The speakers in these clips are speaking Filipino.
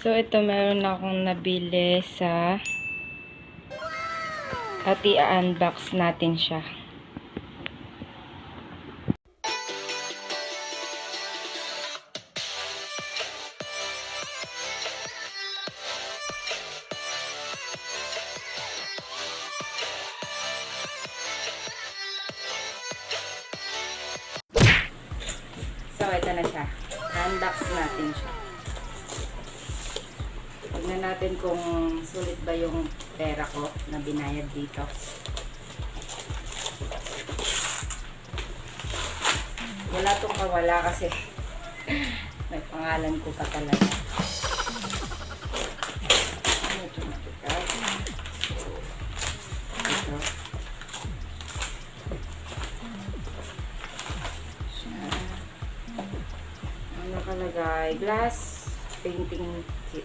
So, ito meron akong nabili sa at i-unbox natin siya. So, ito na siya. Unbox natin siya. Tignan natin kung sulit ba yung pera ko na binayad dito. Wala tong kawala kasi may pangalan ko pa talaga. Ito matigas. Ito. Ano nakalagay? Glass painting kit.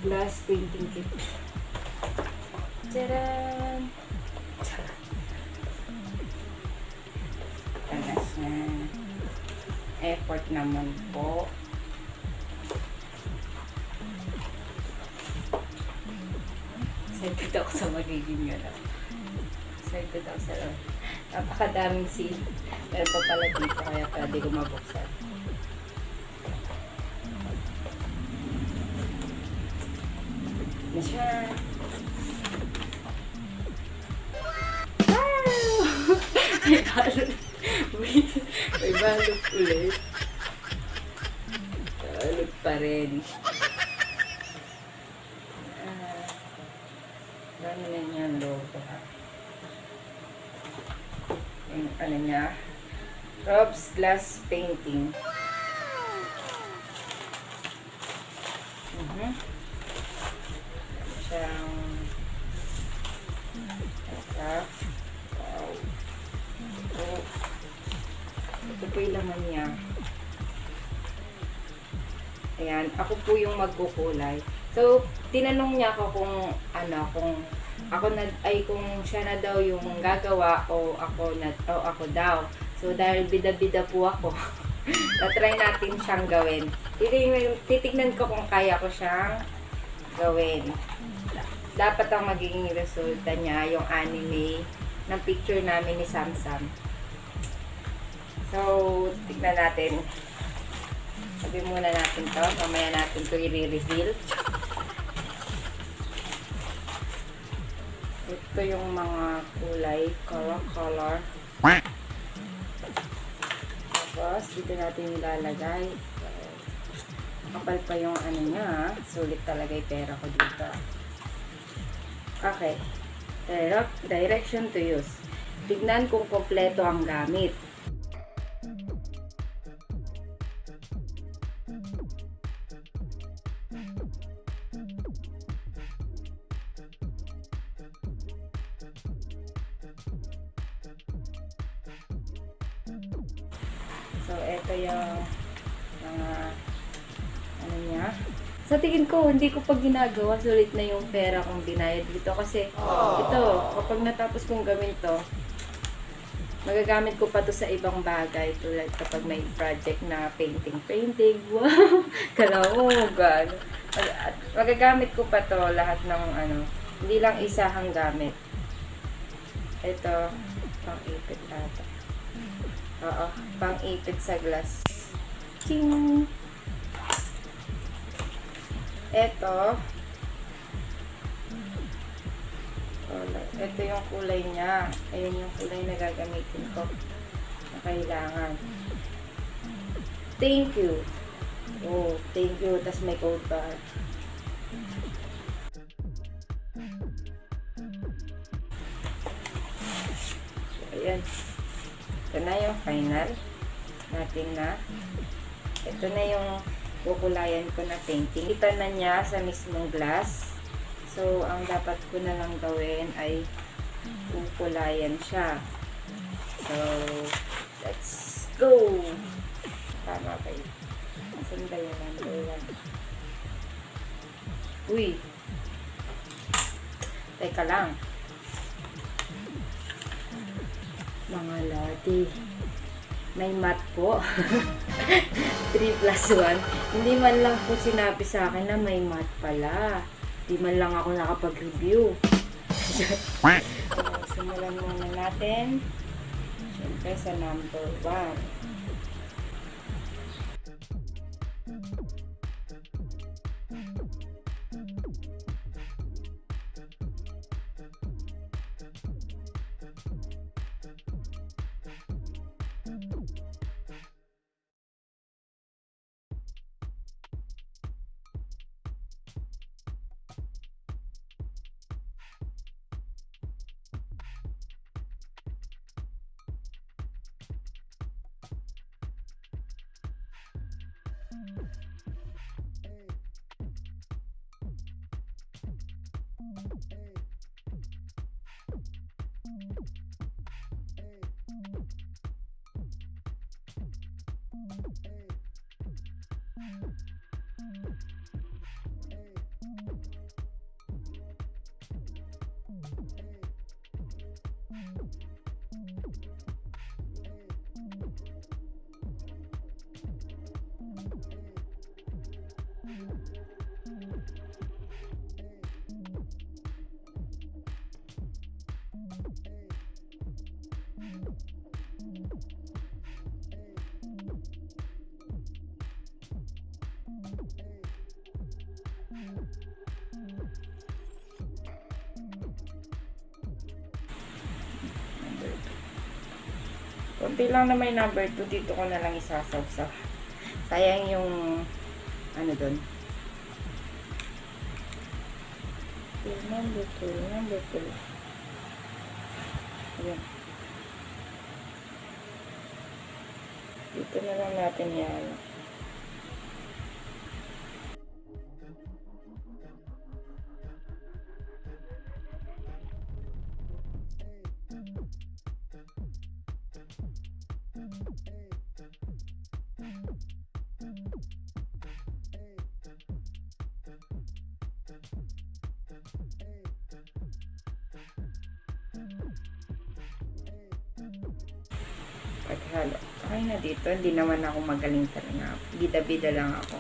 Glass painting kit. Tadaan! Tanas na. Effort naman po. Excited ako sa magiging gano'n. Excited ako sa loob. Napakadaming seed. Meron pa pala dito kaya pwede ko mabuksan. Na siya. Wow! May balot. May balot ulit. Balot pa rin. Gano'n na niya ang logo ha. Yung ano niya. Rob's Glass Painting. Siyang wow. Ito po yung laman niya. Ayan, ako po yung magkukulay. So, tinanong niya ako kung ano, kung siya na daw yung gagawa o ako daw. So, dahil bida-bida po ako, tatry natin siyang gawin. Titignan ko kung kaya ko siyang gawin. Dapat ang magiging resulta niya yung anime ng picture namin ni Samsam. So, tignan natin. Sabi muna natin to. Mamaya natin to i-reveal. Ito yung mga kulay. Color. Tapos, dito natin ilalagay. Kapal pa yung ano niya. Sulit talaga yung pera ko dito. Okay. Direction to use. Tignan kung kompleto ang gamit. So, ito yung mga ano niya. Sa tingin ko, hindi ko pa ginagawa. Sulit na yung pera kong binayad dito. Kasi, ito, kapag natapos kong gawin to, magagamit ko pa to sa ibang bagay. Tulad kapag may project na painting. Wow! Kalamugan. Magagamit ko pa to lahat ng ano. Hindi lang isahang gamit. Ito, pang-ipit ata. Oo, pang-ipit sa glass. Ching! Ito yung kulay niya. Ayan yung kulay na gagamitin ko na kailangan. Thank you. Oh, thank you. Tas may code bar. So, ayan. Ito na yung final natin na. Ito na yung kukulayan ko na painting. Kita na niya sa mismong glass. So, ang dapat ko na lang gawin ay kukulayan siya. So, let's go! Tama ba yun? Asan ba yun? Uy! Teka lang. Mga lodi. May mat po. 3 plus 1. Hindi man lang po sinabi sa akin na may math pala. Hindi man lang ako nakapag-review. Simulan muna natin. Siyempre sa number 1. Kunti lang na may number 2, dito ko na lang isasawsaw. Sayang yung ano doon. Number 2. Ayan. Dito na lang natin yan. Paghalo. Okay na dito. Hindi naman ako magaling talaga. Bida-bida lang ako.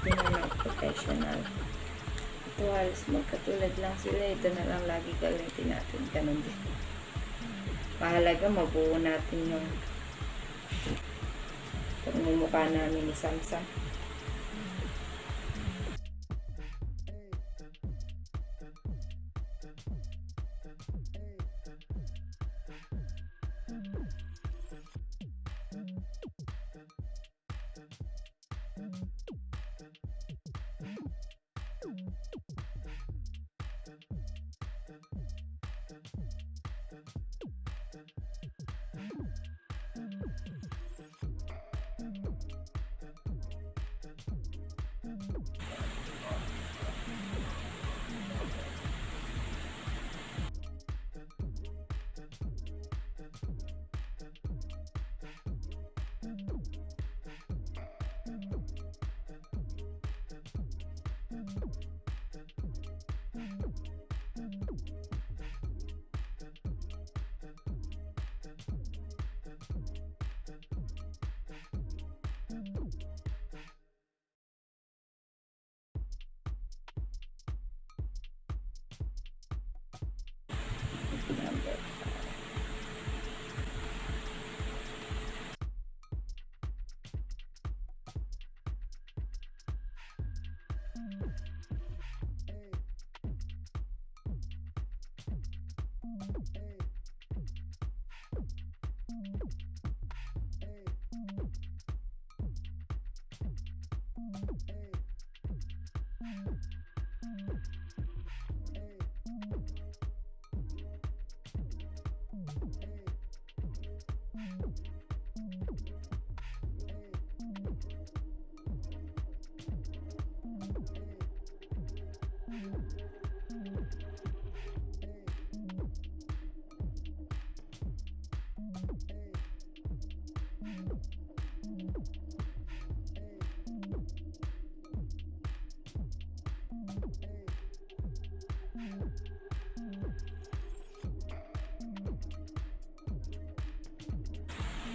Hindi naman ako professional. Ito halos magkatulad lang sila. Ito na lang lagi galitin natin. Ganun din. Mahalaga mabuo natin yung pagmumukha namin ni Samsung.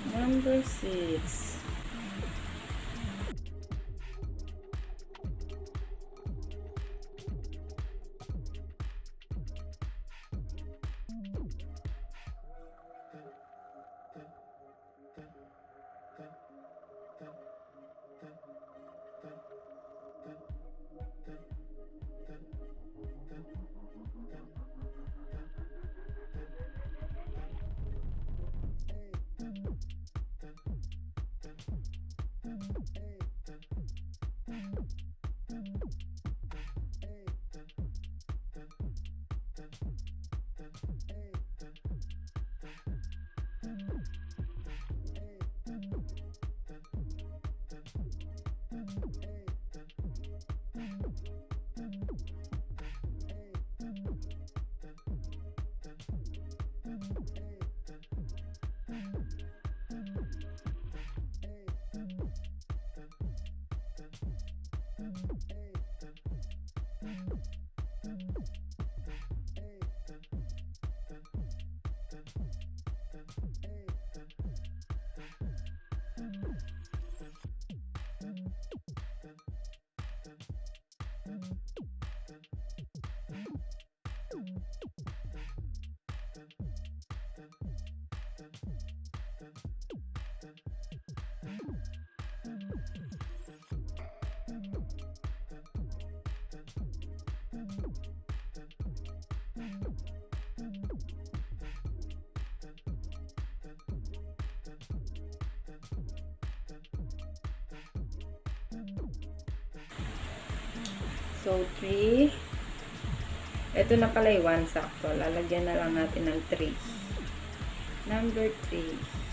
Number 6. So, 3. Ito na pala yung 1 sakto. Lalagyan na lang natin ng 3. Number 3.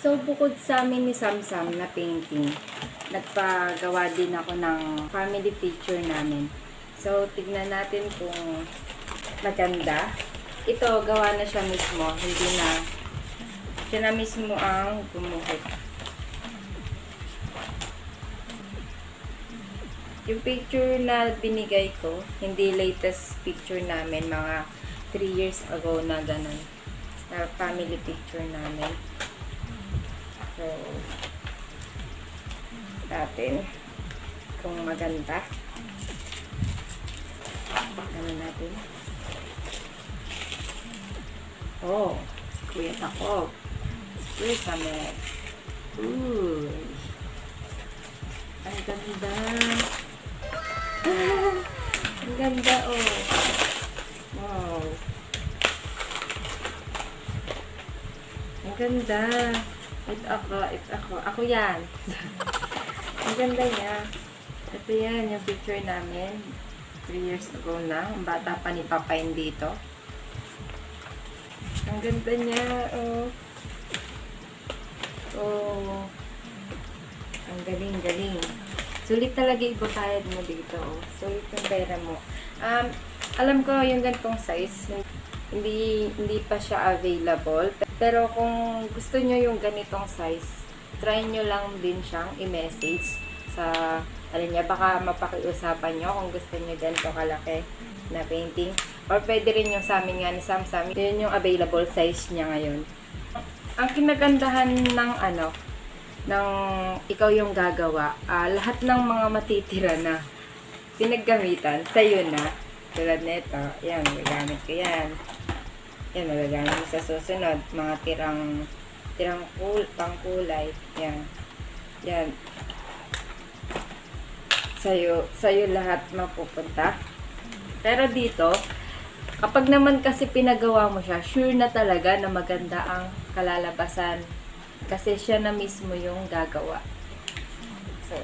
So, bukod sa amin ni Samsam na painting, nagpagawa din ako ng family picture namin. So, tignan natin kung maganda. Ito, gawa na siya mismo. Hindi na, siya na mismo ang gumuhit. Yung picture na binigay ko, hindi latest picture namin, mga 3 years ago na ganun. Na family picture namin. So, natin kung maganda. Ano natin? Oh, si Kuya Takob. Kuya Samet. Uy. Ang ganda. Ang ganda, oh. Wow. Ang ganda. It ako. Ako yan. Ang ganda niya. Ito yan, yung picture namin. 3 years ago na. Ang bata pa ni Papain dito. Ang ganda niya, oh. Oh. Ang galing. Sulit talaga ibutayad mo dito, oh. Sulit yung pera mo. Alam ko yung ganitong size, hindi pa siya available. Pero kung gusto nyo yung ganitong size, try nyo lang din siyang i-message sa, niya, baka mapakiusapan nyo kung gusto nyo ganito kalaki na painting. Or pwede rin yung sa amin nga ni Samsam, yun yung available size niya ngayon. Ang kinagandahan ng ng ikaw yung gagawa, lahat ng mga matitira na pinaggamitan, sa'yo na. Tulad nito, yan, gagamit ko yan. Yan, magagamit mo sa susunod. Mga pangkulay. Yan. Yan. Sa'yo lahat mapupunta. Pero dito, kapag naman kasi pinagawa mo siya, sure na talaga na maganda ang kalalabasan. Kasi siya na mismo yung gagawa. So,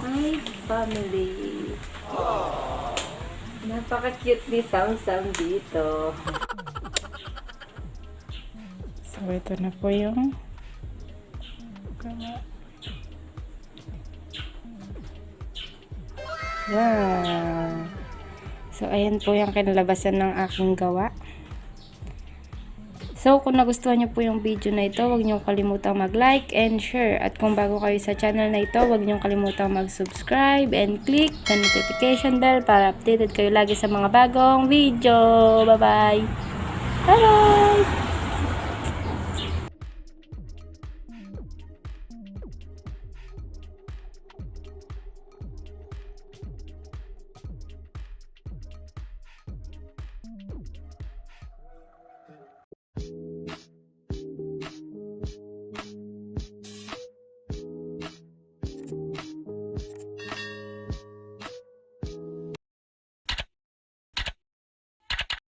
hi, family. Napaka-cute ni Samsam dito. So, ito na po yung wow. So, ayan po yung kinalabasan ng aking gawa. So, kung nagustuhan nyo po yung video na ito, huwag nyo kalimutang mag-like and share. At kung bago kayo sa channel na ito, huwag nyo kalimutang mag-subscribe and click the notification bell para updated kayo lagi sa mga bagong video. Bye-bye! Bye-bye!